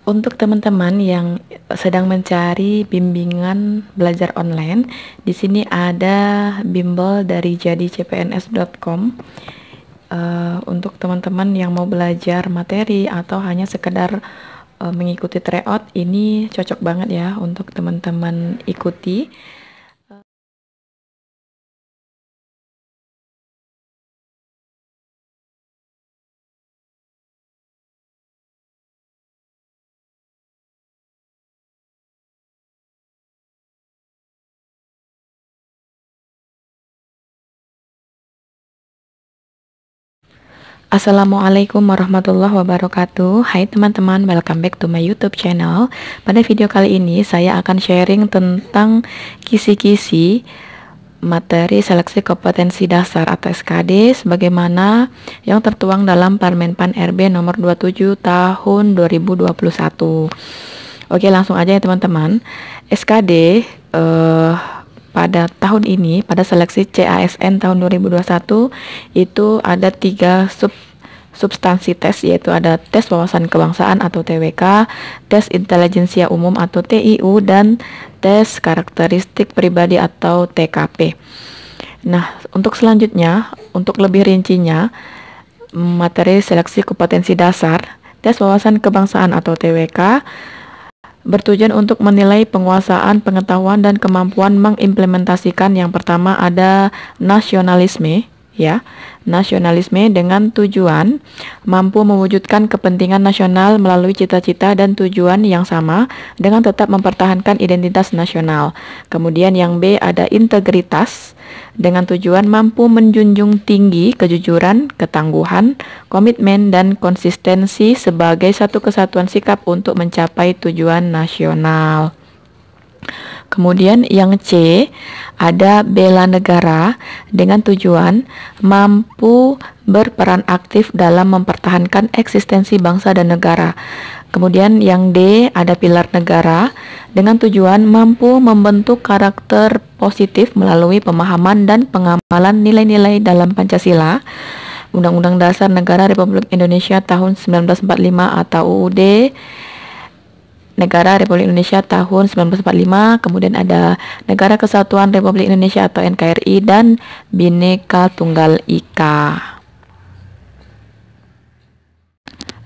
Untuk teman-teman yang sedang mencari bimbingan belajar online, di sini ada bimbel dari jadicpns.com. Untuk teman-teman yang mau belajar materi atau hanya sekedar mengikuti tryout, ini cocok banget ya untuk teman-teman ikuti. Assalamualaikum warahmatullahi wabarakatuh. Hai teman-teman, welcome back to my YouTube channel. Pada video kali ini saya akan sharing tentang kisi-kisi materi seleksi kompetensi dasar atau SKD sebagaimana yang tertuang dalam Permenpan RB nomor 27 tahun 2021. Oke, langsung aja ya teman-teman. SKD pada tahun ini, pada seleksi CASN tahun 2021 itu ada 3 substansi tes, yaitu ada tes wawasan kebangsaan atau TWK, tes intelijensia umum atau TIU, dan tes karakteristik pribadi atau TKP. Nah, untuk selanjutnya, untuk lebih rincinya, materi seleksi kompetensi dasar, tes wawasan kebangsaan atau TWK bertujuan untuk menilai penguasaan, pengetahuan, dan kemampuan mengimplementasikan. Yang pertama ada nasionalisme, ya. Nasionalisme dengan tujuan mampu mewujudkan kepentingan nasional melalui cita-cita dan tujuan yang sama dengan tetap mempertahankan identitas nasional. Kemudian yang B ada integritas dengan tujuan mampu menjunjung tinggi kejujuran, ketangguhan, komitmen, dan konsistensi sebagai satu kesatuan sikap untuk mencapai tujuan nasional. Kemudian yang C ada bela negara dengan tujuan mampu berperan aktif dalam mempertahankan eksistensi bangsa dan negara. Kemudian yang D ada pilar negara dengan tujuan mampu membentuk karakter positif melalui pemahaman dan pengamalan nilai-nilai dalam Pancasila, Undang-Undang Dasar Negara Republik Indonesia tahun 1945 atau UUD Negara Republik Indonesia tahun 1945, kemudian ada Negara Kesatuan Republik Indonesia atau NKRI, dan Bhinneka Tunggal Ika.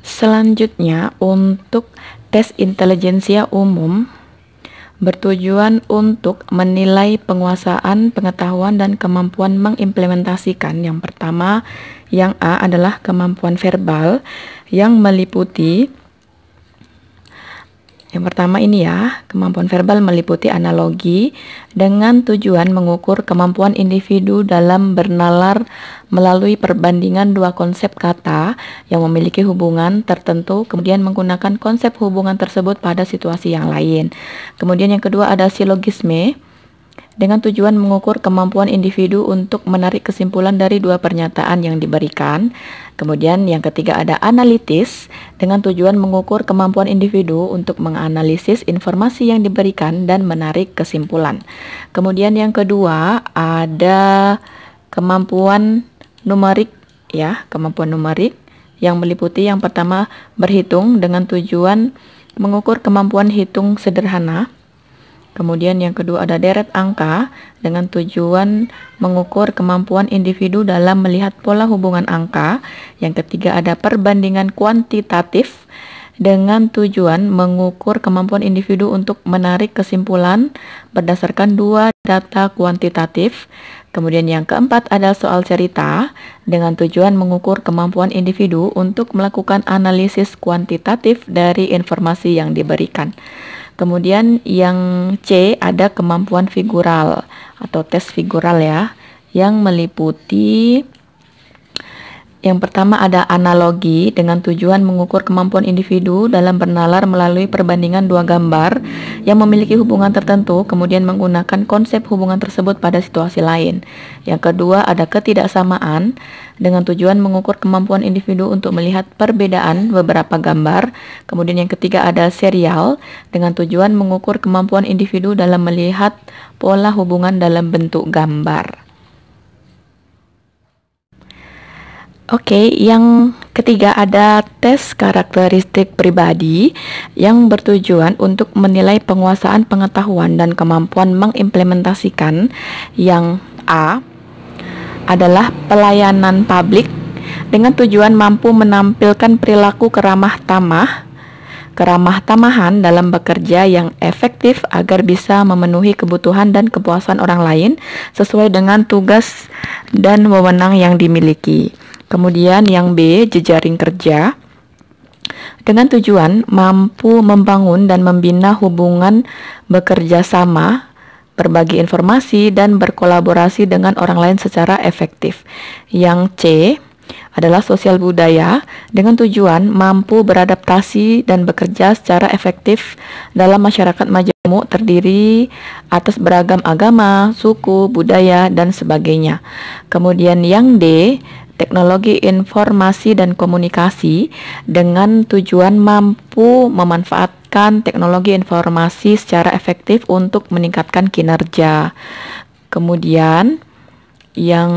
Selanjutnya untuk tes intelijensia umum bertujuan untuk menilai penguasaan, pengetahuan, dan kemampuan mengimplementasikan. Yang pertama, yang A adalah kemampuan verbal yang meliputi kemampuan verbal meliputi analogi dengan tujuan mengukur kemampuan individu dalam bernalar melalui perbandingan dua konsep kata yang memiliki hubungan tertentu, kemudian menggunakan konsep hubungan tersebut pada situasi yang lain. Kemudian yang kedua ada silogisme dengan tujuan mengukur kemampuan individu untuk menarik kesimpulan dari dua pernyataan yang diberikan. Kemudian yang ketiga ada analitis dengan tujuan mengukur kemampuan individu untuk menganalisis informasi yang diberikan dan menarik kesimpulan. Kemudian yang kedua ada kemampuan numerik, ya, kemampuan numerik yang meliputi yang pertama berhitung dengan tujuan mengukur kemampuan hitung sederhana. Kemudian yang kedua ada deret angka dengan tujuan mengukur kemampuan individu dalam melihat pola hubungan angka. Yang ketiga ada perbandingan kuantitatif dengan tujuan mengukur kemampuan individu untuk menarik kesimpulan berdasarkan dua data kuantitatif. Kemudian yang keempat ada soal cerita dengan tujuan mengukur kemampuan individu untuk melakukan analisis kuantitatif dari informasi yang diberikan. Kemudian yang C ada kemampuan figural atau tes figural, ya, yang meliputi yang pertama ada analogi dengan tujuan mengukur kemampuan individu dalam bernalar melalui perbandingan dua gambar yang memiliki hubungan tertentu, kemudian menggunakan konsep hubungan tersebut pada situasi lain. Yang kedua ada ketidaksamaan dengan tujuan mengukur kemampuan individu untuk melihat perbedaan beberapa gambar. Kemudian yang ketiga ada serial dengan tujuan mengukur kemampuan individu dalam melihat pola hubungan dalam bentuk gambar. Oke, yang ketiga ada tes karakteristik pribadi yang bertujuan untuk menilai penguasaan pengetahuan dan kemampuan mengimplementasikan. Yang A adalah pelayanan publik dengan tujuan mampu menampilkan perilaku keramah tamahan dalam bekerja yang efektif agar bisa memenuhi kebutuhan dan kepuasan orang lain sesuai dengan tugas dan wewenang yang dimiliki. Kemudian yang B, jejaring kerja dengan tujuan mampu membangun dan membina hubungan bekerja sama, berbagi informasi, dan berkolaborasi dengan orang lain secara efektif. Yang C adalah sosial budaya dengan tujuan mampu beradaptasi dan bekerja secara efektif dalam masyarakat majemuk terdiri atas beragam agama, suku, budaya, dan sebagainya. Kemudian yang D, teknologi informasi dan komunikasi dengan tujuan mampu memanfaatkan teknologi informasi secara efektif untuk meningkatkan kinerja. Kemudian yang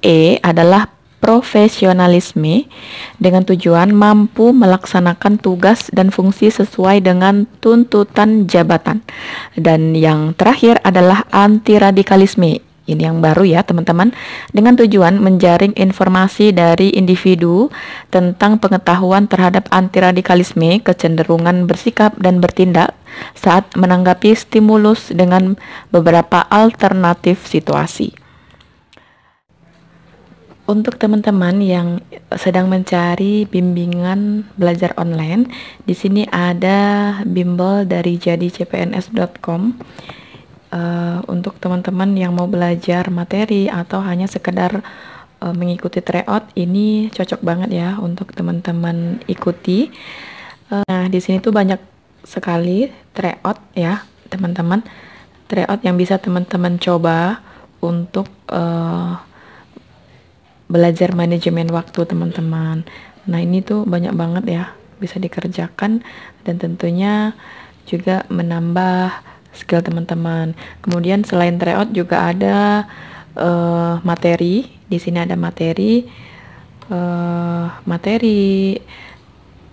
E adalah profesionalisme dengan tujuan mampu melaksanakan tugas dan fungsi sesuai dengan tuntutan jabatan. Dan yang terakhir adalah anti radikalisme. Ini yang baru ya teman-teman, dengan tujuan menjaring informasi dari individu tentang pengetahuan terhadap anti radikalisme, kecenderungan bersikap dan bertindak saat menanggapi stimulus dengan beberapa alternatif situasi. Untuk teman-teman yang sedang mencari bimbingan belajar online, di sini ada bimbel dari jadicpns.com. Untuk teman-teman yang mau belajar materi atau hanya sekedar mengikuti tryout, ini cocok banget ya untuk teman-teman ikuti. Nah, di sini tuh banyak sekali tryout ya teman-teman, tryout yang bisa teman-teman coba untuk belajar manajemen waktu teman-teman. Nah, ini tuh banyak banget ya bisa dikerjakan dan tentunya juga menambah skill teman-teman. Kemudian selain tryout juga ada materi. Di sini ada materi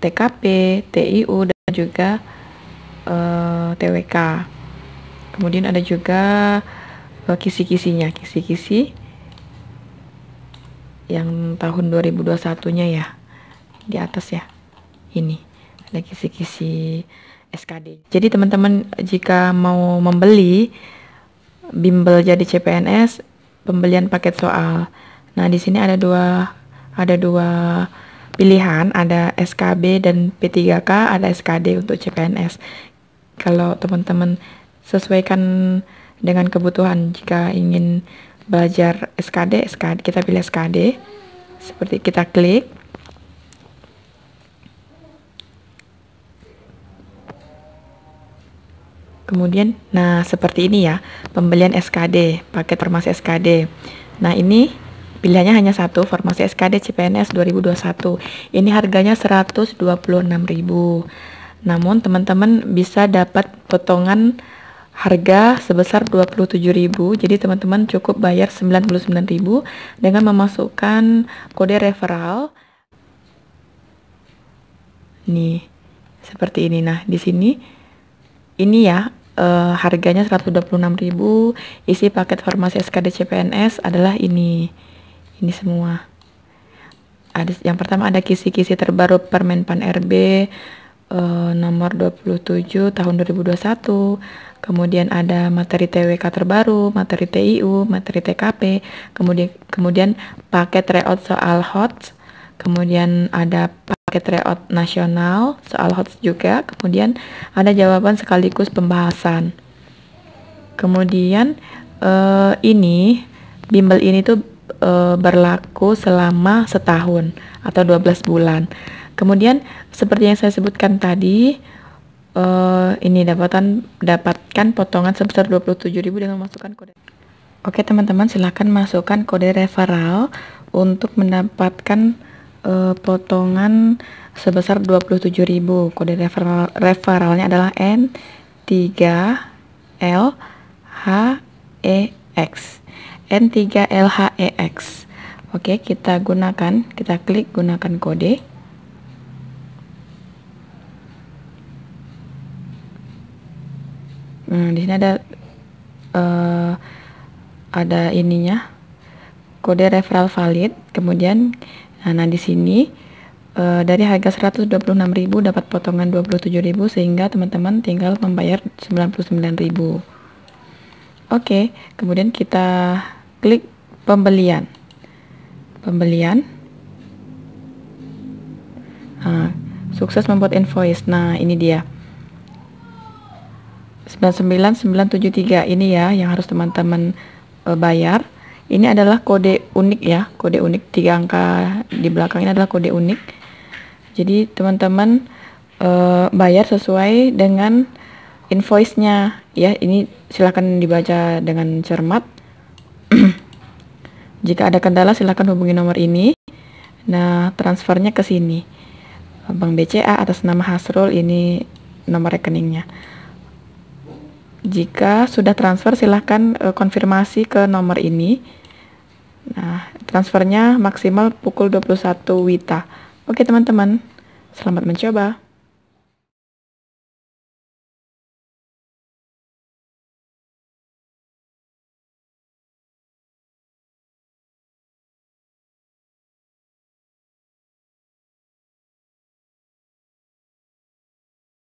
TKP, TIU, dan juga TWK. Kemudian ada juga kisi-kisinya, kisi-kisi yang tahun 2021-nya ya, di atas ya. Ini ada kisi-kisi SKD. Jadi teman-teman jika mau membeli bimbel Jadi CPNS, pembelian paket soal. Nah, di sini ada dua pilihan, ada SKB dan P3K, ada SKD untuk CPNS. Kalau teman-teman sesuaikan dengan kebutuhan, jika ingin belajar SKD, kita pilih SKD. Seperti kita klik. Kemudian, nah seperti ini ya, pembelian SKD, paket formasi SKD. Nah, ini pilihannya hanya satu, formasi SKD CPNS 2021. Ini harganya 126.000. Namun, teman-teman bisa dapat potongan harga sebesar 27.000. Jadi, teman-teman cukup bayar 99.000 dengan memasukkan kode referral. Nih, seperti ini. Nah, di sini ini ya, harganya 126.000. Isi paket formasi SKD CPNS adalah ini semua. Ada yang pertama, ada kisi-kisi terbaru Permenpan RB nomor 27 tahun 2021. Kemudian ada materi TWK terbaru, materi TIU, materi TKP, kemudian paket tryout soal HOTS. Kemudian ada paket tryout nasional, soal HOTS juga. Kemudian ada jawaban sekaligus pembahasan. Kemudian bimbel ini tuh berlaku selama setahun atau 12 bulan. Kemudian seperti yang saya sebutkan tadi, ini dapatkan potongan sebesar 27.000 dengan masukkan kode. Oke teman-teman, silahkan masukkan kode referral untuk mendapatkan potongan sebesar 27.000. Kode referralnya adalah N3LHEX. N3LHEX. Oke, kita klik gunakan kode. Di sini ada ininya, kode referral valid. Kemudian nah di sini dari harga 126.000 dapat potongan 27.000, sehingga teman-teman tinggal membayar 99.000. Oke, kemudian kita klik pembelian. Nah, sukses membuat invoice. Nah, ini dia 99973 ini ya yang harus teman-teman bayar. Ini adalah kode unik ya, kode unik 3 angka di belakang ini adalah kode unik. Jadi teman-teman bayar sesuai dengan invoice-nya ya. Ini silakan dibaca dengan cermat. Jika ada kendala silakan hubungi nomor ini. Nah, transfernya ke sini. Bank BCA atas nama Hasrul, ini nomor rekeningnya. Jika sudah transfer silahkan konfirmasi ke nomor ini. Nah, transfernya maksimal pukul 21 WITA. Oke teman-teman, selamat mencoba.